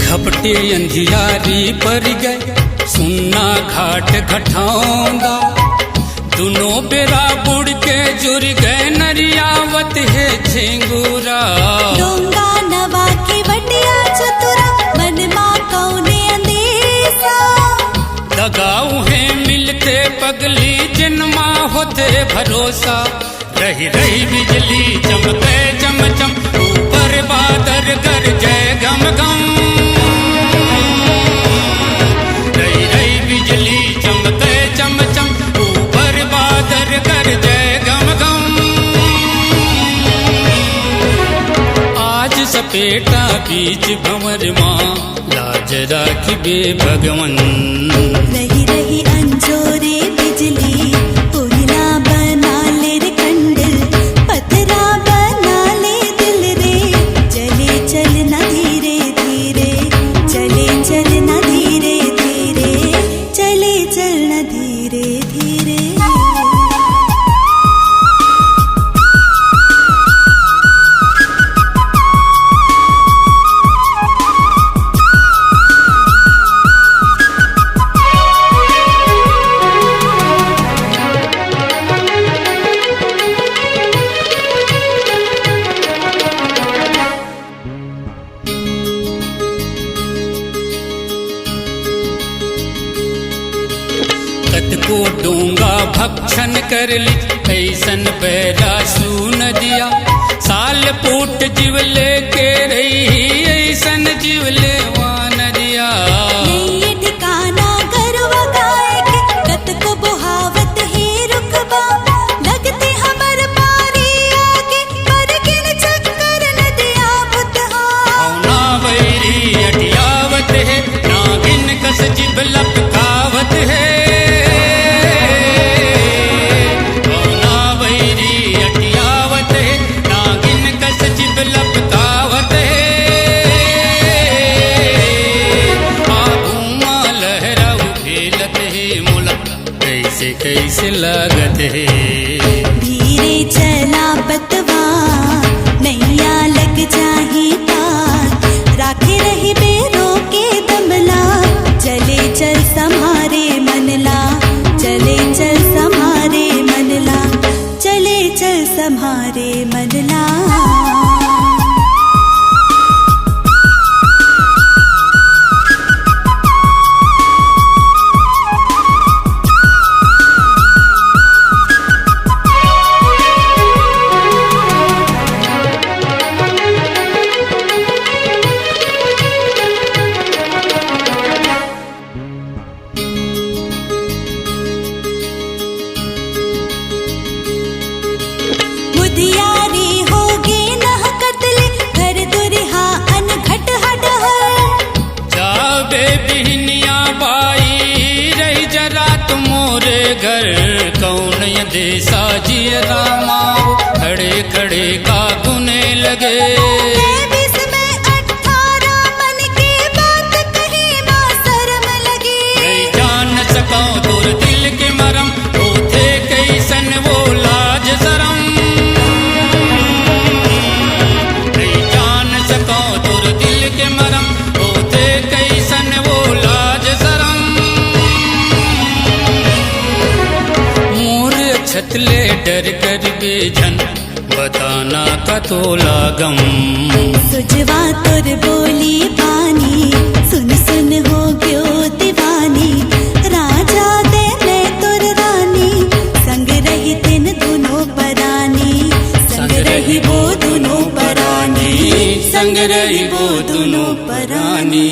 घपटे अंधियारी पर गए सुन्ना घाट घटाऊंगा, दोनों बेरा बुड़ के जुड़ गए नरियावत है झिंगुरा। डोंगा नवा की वटिया चतुरा मन मा कौने अंदेसा, दगाऊ है मिलते पगली जिनमा होते भरोसा। रही रही बिजली चमके चमचम, ऊपर बादल गरजे गम गम। रही रही बिजली चमके चमचम, ऊपर बादल गरजे गम गम। आज सपेटा बीच भंवर माँ, लाज राखिबे भगवन। रही रही अंजोरे बिजली, कोयला बना ले रे कंडल, पथरा बना ले दिल रे। चले चलना धीरे धीरे, चले चलना धीरे धीरे, चले चलना धीरे धीरे। को डोंगा भक्षण कर ली, ऐसन बैरा सून दिया। साल पूट जीव लेके रही, ऐसन जीव ले वान दिया। नहीं ठिकाना करवा गाय के, कत को बुहावत ही रुकबा। लगते हमर पारी आगे, पर गिन चक्कर नदिया बुतहा। औना बैरी अटियावत है, नागिन कस जिब लपकावत है। कैसे लागत है धीरे चला बतवा, नैया लग जाही पार। राखे रही बेरो के दमला, चले चल सम्हारे मनला। चले चल सम्हारे मनला, चले चल सम्हारे मनला। बुधियारी होगी नह कतले, घर दुरिहा अनघट हट है। जाबे बिहनिया बाई रही जरा तुमोरे घर, कौन ये देसा जिय रामा, खड़े खड़े का गुने लगे। 23 में 18 मन की बात कही माँ शर्म लगी। नहीं जान सका दूर दिल के मरम, होते कैसन वो लाज शरम। छतले डर कर बेझन, बताना का तो लागम। सुजवा तुर बोली पानी, सुन सुन हो गयो दीवानी। राजा दे ले तुर रानी, संग रही तिन दोनों परानी। संग रही वो दोनों परानी, संग रही वो दोनों परानी।